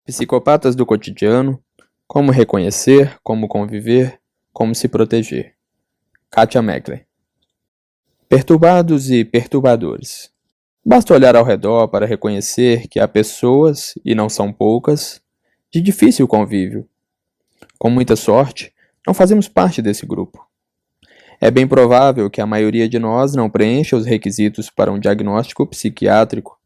Psicopatas do cotidiano, como reconhecer, como conviver, como se proteger. Katia Meckler. Perturbados e perturbadores. Basta olhar ao redor para reconhecer que há pessoas, e não são poucas, de difícil convívio. Com muita sorte, não fazemos parte desse grupo. É bem provável que a maioria de nós não preencha os requisitos para um diagnóstico psiquiátrico,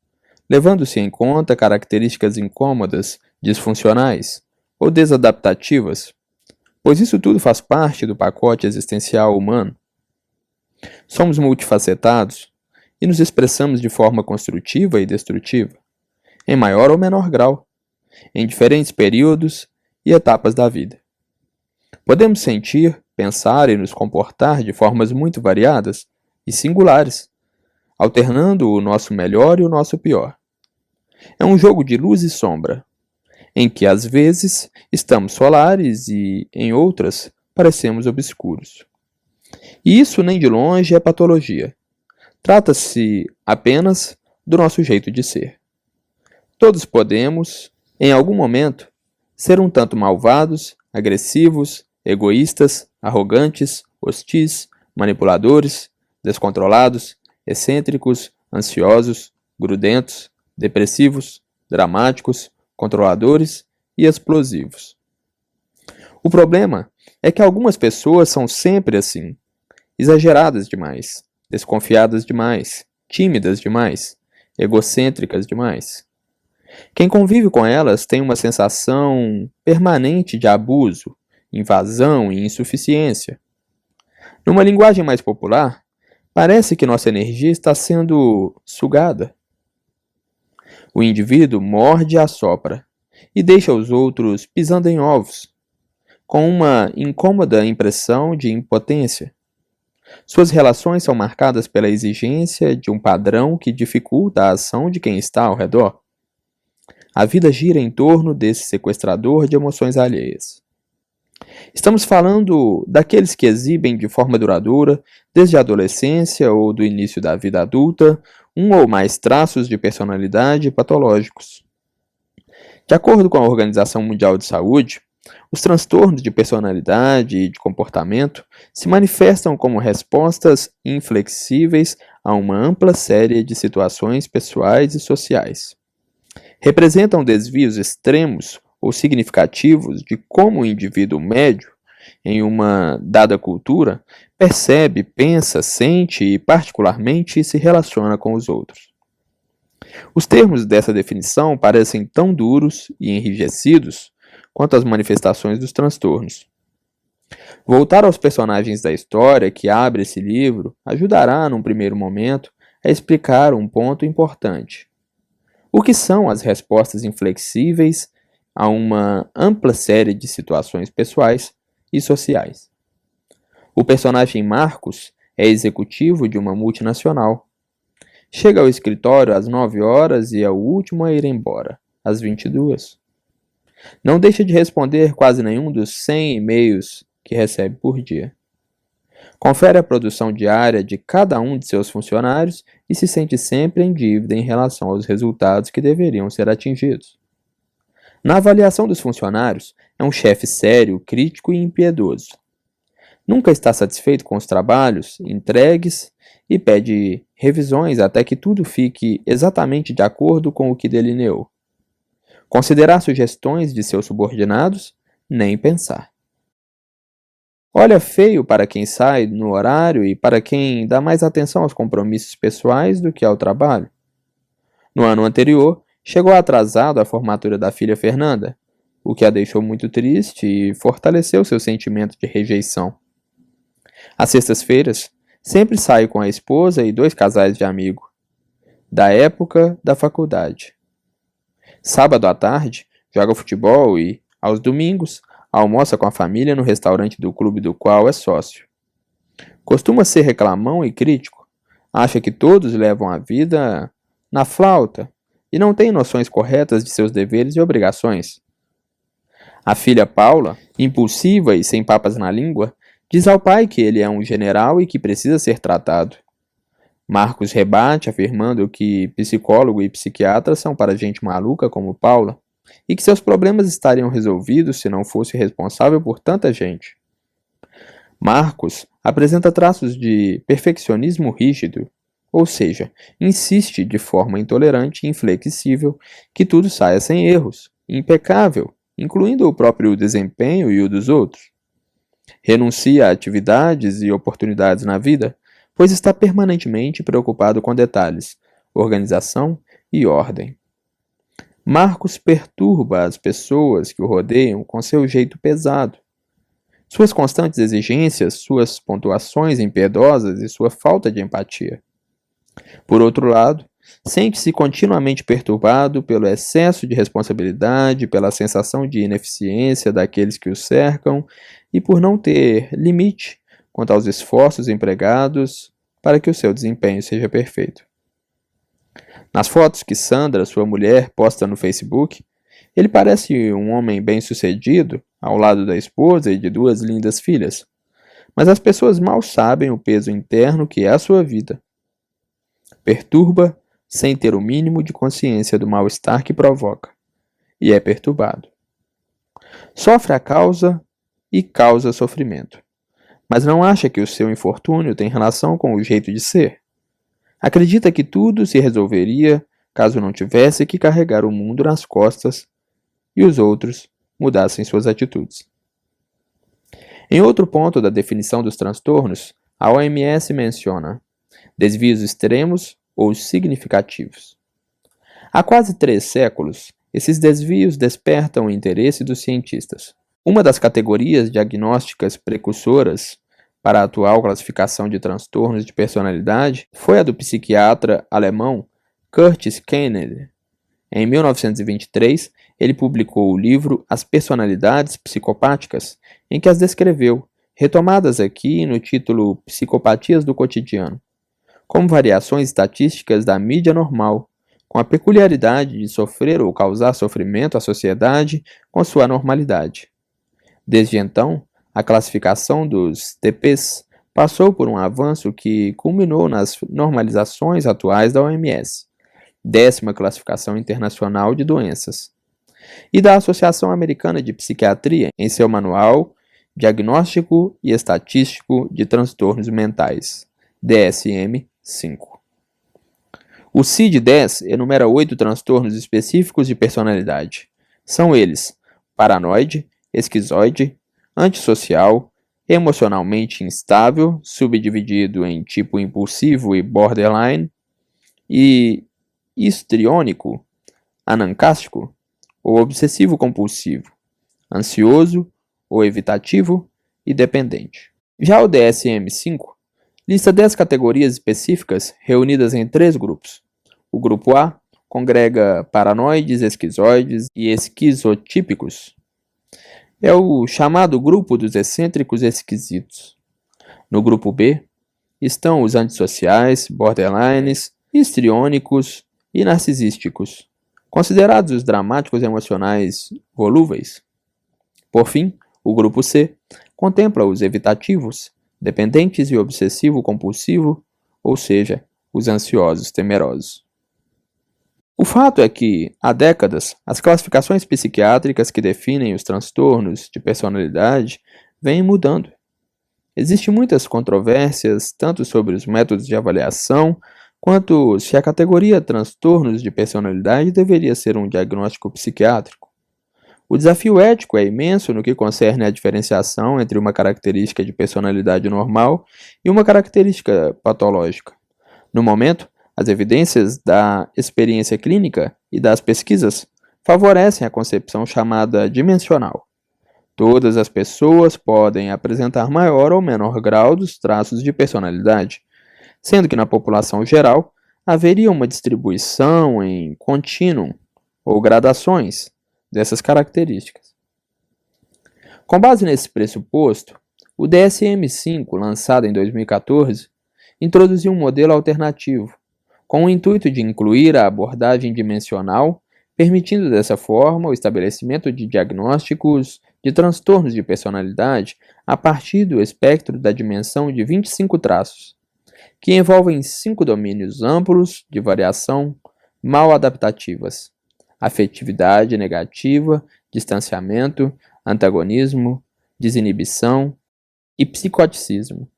levando-se em conta características incômodas, disfuncionais ou desadaptativas, pois isso tudo faz parte do pacote existencial humano. Somos multifacetados e nos expressamos de forma construtiva e destrutiva, em maior ou menor grau, em diferentes períodos e etapas da vida. Podemos sentir, pensar e nos comportar de formas muito variadas e singulares, alternando o nosso melhor e o nosso pior. É um jogo de luz e sombra, em que às vezes estamos solares e, em outras, parecemos obscuros. E isso nem de longe é patologia. Trata-se apenas do nosso jeito de ser. Todos podemos, em algum momento, ser um tanto malvados, agressivos, egoístas, arrogantes, hostis, manipuladores, descontrolados, excêntricos, ansiosos, grudentos, depressivos, dramáticos, controladores e explosivos. O problema é que algumas pessoas são sempre assim, exageradas demais, desconfiadas demais, tímidas demais, egocêntricas demais. Quem convive com elas tem uma sensação permanente de abuso, invasão e insuficiência. Numa linguagem mais popular, parece que nossa energia está sendo sugada. O indivíduo morde e assopra, e deixa os outros pisando em ovos, com uma incômoda impressão de impotência. Suas relações são marcadas pela exigência de um padrão que dificulta a ação de quem está ao redor. A vida gira em torno desse sequestrador de emoções alheias. Estamos falando daqueles que exibem de forma duradoura, desde a adolescência ou do início da vida adulta, um ou mais traços de personalidade patológicos. De acordo com a Organização Mundial de Saúde, os transtornos de personalidade e de comportamento se manifestam como respostas inflexíveis a uma ampla série de situações pessoais e sociais. Representam desvios extremos ou significativos de como o indivíduo médio, em uma dada cultura, percebe, pensa, sente e, particularmente, se relaciona com os outros. Os termos dessa definição parecem tão duros e enrijecidos quanto as manifestações dos transtornos. Voltar aos personagens da história que abre esse livro ajudará, num primeiro momento, a explicar um ponto importante. O que são as respostas inflexíveis a uma ampla série de situações pessoais e sociais? O personagem Marcos é executivo de uma multinacional. Chega ao escritório às 9 horas e é o último a ir embora, às 22. Não deixa de responder quase nenhum dos 100 e-mails que recebe por dia. Confere a produção diária de cada um de seus funcionários e se sente sempre em dívida em relação aos resultados que deveriam ser atingidos. Na avaliação dos funcionários, é um chefe sério, crítico e impiedoso. Nunca está satisfeito com os trabalhos entregues e pede revisões até que tudo fique exatamente de acordo com o que delineou. Considerar sugestões de seus subordinados? Nem pensar. Olha feio para quem sai no horário e para quem dá mais atenção aos compromissos pessoais do que ao trabalho. No ano anterior, chegou atrasado à formatura da filha Fernanda, o que a deixou muito triste e fortaleceu seu sentimento de rejeição. Às sextas-feiras, sempre saio com a esposa e 2 casais de amigo, da época da faculdade. Sábado à tarde, joga futebol e, aos domingos, almoça com a família no restaurante do clube do qual é sócio. Costuma ser reclamão e crítico. Acha que todos levam a vida na flauta e não tem noções corretas de seus deveres e obrigações. A filha Paula, impulsiva e sem papas na língua, diz ao pai que ele é um general e que precisa ser tratado. Marcos rebate, afirmando que psicólogo e psiquiatra são para gente maluca como Paula. e que seus problemas estariam resolvidos se não fosse responsável por tanta gente. Marcos apresenta traços de perfeccionismo rígido, ou seja, insiste de forma intolerante e inflexível que tudo saia sem erros, impecável, incluindo o próprio desempenho e o dos outros. Renuncia a atividades e oportunidades na vida, pois está permanentemente preocupado com detalhes, organização e ordem. Marcos perturba as pessoas que o rodeiam com seu jeito pesado. Suas constantes exigências, suas pontuações impiedosas e sua falta de empatia. Por outro lado, sente-se continuamente perturbado pelo excesso de responsabilidade, pela sensação de ineficiência daqueles que o cercam e por não ter limite quanto aos esforços empregados para que o seu desempenho seja perfeito. Nas fotos que Sandra, sua mulher, posta no Facebook, ele parece um homem bem-sucedido, ao lado da esposa e de duas lindas filhas. Mas as pessoas mal sabem o peso interno que é a sua vida. Perturba sem ter o mínimo de consciência do mal-estar que provoca. E é perturbado. Sofre a causa e causa sofrimento. Mas não acha que o seu infortúnio tem relação com o jeito de ser. Acredita que tudo se resolveria caso não tivesse que carregar o mundo nas costas e os outros mudassem suas atitudes. Em outro ponto da definição dos transtornos, a OMS menciona desvios extremos ou significativos. Há quase 3 séculos, esses desvios despertam o interesse dos cientistas. Uma das categorias diagnósticas precursoras para a atual classificação de transtornos de personalidade foi a do psiquiatra alemão Curtis Kennedy. Em 1923, ele publicou o livro As Personalidades Psicopáticas, em que as descreveu, retomadas aqui no título Psicopatias do Cotidiano, como variações estatísticas da mídia normal, com a peculiaridade de sofrer ou causar sofrimento à sociedade com sua normalidade. Desde então, a classificação dos TPs passou por um avanço que culminou nas normalizações atuais da OMS, 10ª Classificação Internacional de Doenças, e da Associação Americana de Psiquiatria em seu Manual Diagnóstico e Estatístico de Transtornos Mentais, DSM-5. O CID-10 enumera 8 transtornos específicos de personalidade. São eles: paranoide, esquizoide, antissocial, emocionalmente instável, subdividido em tipo impulsivo e borderline, e histriônico, anancástico ou obsessivo-compulsivo, ansioso ou evitativo e dependente. Já o DSM-5 lista 10 categorias específicas reunidas em 3 grupos. O grupo A congrega paranoides, esquizoides e esquizotípicos. É o chamado grupo dos excêntricos esquisitos. No grupo B estão os antissociais, borderlines, histriônicos e narcisísticos, considerados os dramáticos emocionais volúveis. Por fim, o grupo C contempla os evitativos, dependentes e obsessivo-compulsivo, ou seja, os ansiosos temerosos. O fato é que, há décadas, as classificações psiquiátricas que definem os transtornos de personalidade vêm mudando. Existem muitas controvérsias, tanto sobre os métodos de avaliação, quanto se a categoria transtornos de personalidade deveria ser um diagnóstico psiquiátrico. O desafio ético é imenso no que concerne à diferenciação entre uma característica de personalidade normal e uma característica patológica. No momento, as evidências da experiência clínica e das pesquisas favorecem a concepção chamada dimensional. Todas as pessoas podem apresentar maior ou menor grau dos traços de personalidade, sendo que na população geral haveria uma distribuição em contínuo ou gradações dessas características. Com base nesse pressuposto, o DSM-5, lançado em 2014, introduziu um modelo alternativo, com o intuito de incluir a abordagem dimensional, permitindo dessa forma o estabelecimento de diagnósticos de transtornos de personalidade a partir do espectro da dimensão de 25 traços, que envolvem 5 domínios amplos de variação mal adaptativas: afetividade negativa, distanciamento, antagonismo, desinibição e psicoticismo.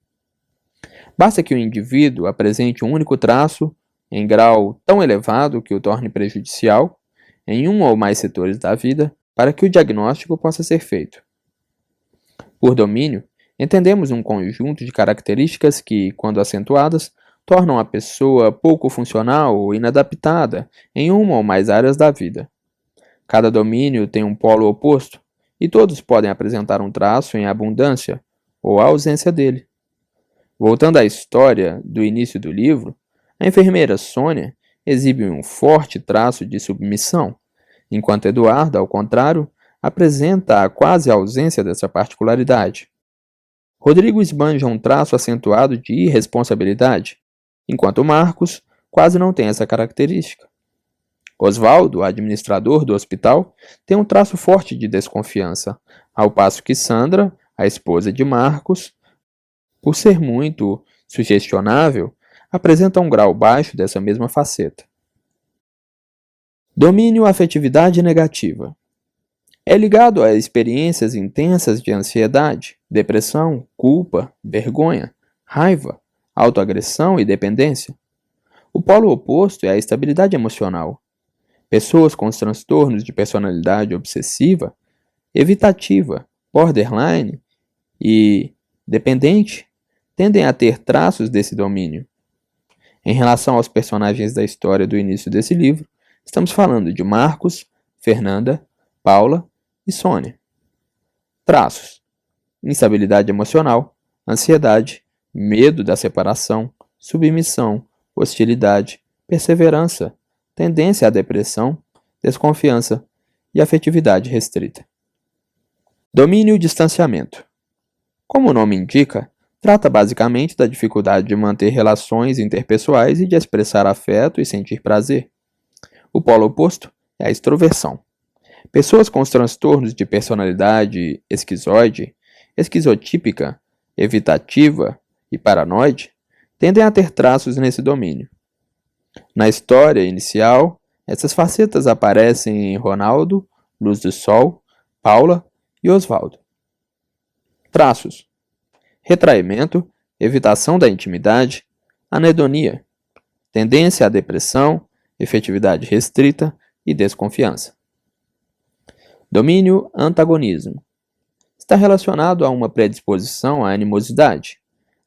Basta que o indivíduo apresente um único traço em grau tão elevado que o torne prejudicial em um ou mais setores da vida para que o diagnóstico possa ser feito. Por domínio, entendemos um conjunto de características que, quando acentuadas, tornam a pessoa pouco funcional ou inadaptada em uma ou mais áreas da vida. Cada domínio tem um polo oposto, e todos podem apresentar um traço em abundância ou a ausência dele. Voltando à história do início do livro, a enfermeira Sônia exibe um forte traço de submissão, enquanto Eduardo, ao contrário, apresenta a quase ausência dessa particularidade. Rodrigo esbanja um traço acentuado de irresponsabilidade, enquanto Marcos quase não tem essa característica. Osvaldo, administrador do hospital, tem um traço forte de desconfiança, ao passo que Sandra, a esposa de Marcos, por ser muito sugestionável, apresenta um grau baixo dessa mesma faceta. Domínio afetividade negativa. É ligado a experiências intensas de ansiedade, depressão, culpa, vergonha, raiva, autoagressão e dependência. O polo oposto é a estabilidade emocional. Pessoas com os transtornos de personalidade obsessiva, evitativa, borderline e dependente tendem a ter traços desse domínio. Em relação aos personagens da história do início desse livro, estamos falando de Marcos, Fernanda, Paula e Sônia. Traços: instabilidade emocional, ansiedade, medo da separação, submissão, hostilidade, perseverança, tendência à depressão, desconfiança e afetividade restrita. Domínio e distanciamento. Como o nome indica, trata basicamente da dificuldade de manter relações interpessoais e de expressar afeto e sentir prazer. O polo oposto é a extroversão. Pessoas com os transtornos de personalidade esquizoide, esquizotípica, evitativa e paranoide tendem a ter traços nesse domínio. Na história inicial, essas facetas aparecem em Ronaldo, Luz do Sol, Paula e Osvaldo. Traços: retraimento, evitação da intimidade, anedonia, tendência à depressão, efetividade restrita e desconfiança. Domínio antagonismo. Está relacionado a uma predisposição à animosidade,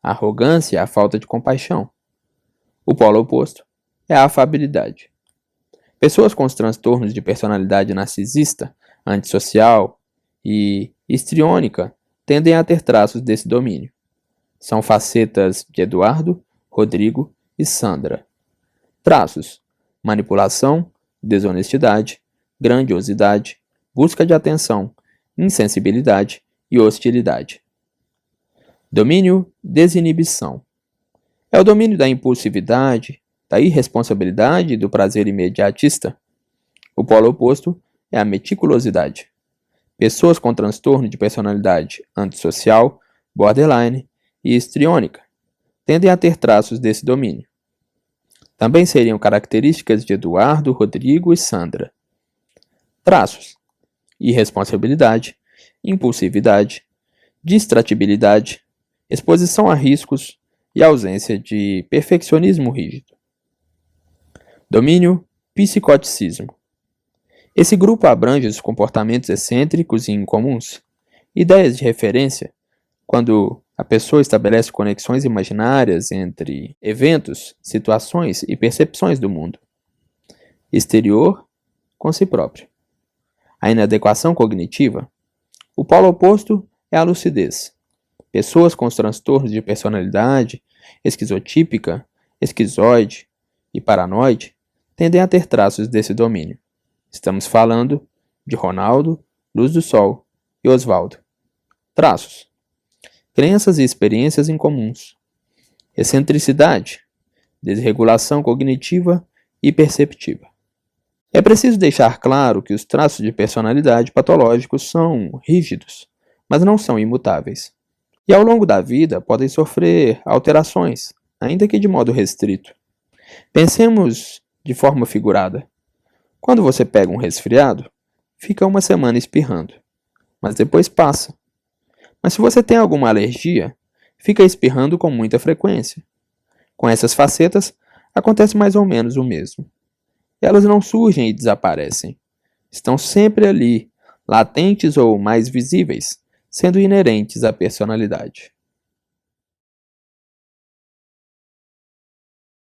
à arrogância e à falta de compaixão. O polo oposto é a afabilidade. Pessoas com os transtornos de personalidade narcisista, antissocial e histriônica tendem a ter traços desse domínio. São facetas de Eduardo, Rodrigo e Sandra. Traços: manipulação, desonestidade, grandiosidade, busca de atenção, insensibilidade e hostilidade. Domínio desinibição. É o domínio da impulsividade, da irresponsabilidade e do prazer imediatista. O polo oposto é a meticulosidade. Pessoas com transtorno de personalidade antissocial, borderline e histriônica tendem a ter traços desse domínio. Também seriam características de Eduardo, Rodrigo e Sandra. Traços: irresponsabilidade, impulsividade, distratibilidade, exposição a riscos e ausência de perfeccionismo rígido. Domínio psicoticismo. Esse grupo abrange os comportamentos excêntricos e incomuns, ideias de referência, quando a pessoa estabelece conexões imaginárias entre eventos, situações e percepções do mundo exterior com si próprio. A inadequação cognitiva. O polo oposto é a lucidez. Pessoas com os transtornos de personalidade esquizotípica, esquizoide e paranoide tendem a ter traços desse domínio. Estamos falando de Ronaldo, Luz do Sol e Osvaldo. Traços: crenças e experiências incomuns, excentricidade, desregulação cognitiva e perceptiva. É preciso deixar claro que os traços de personalidade patológicos são rígidos, mas não são imutáveis. E ao longo da vida podem sofrer alterações, ainda que de modo restrito. Pensemos de forma figurada. Quando você pega um resfriado, fica uma semana espirrando, mas depois passa. Mas se você tem alguma alergia, fica espirrando com muita frequência. Com essas facetas, acontece mais ou menos o mesmo. Elas não surgem e desaparecem. Estão sempre ali, latentes ou mais visíveis, sendo inerentes à personalidade.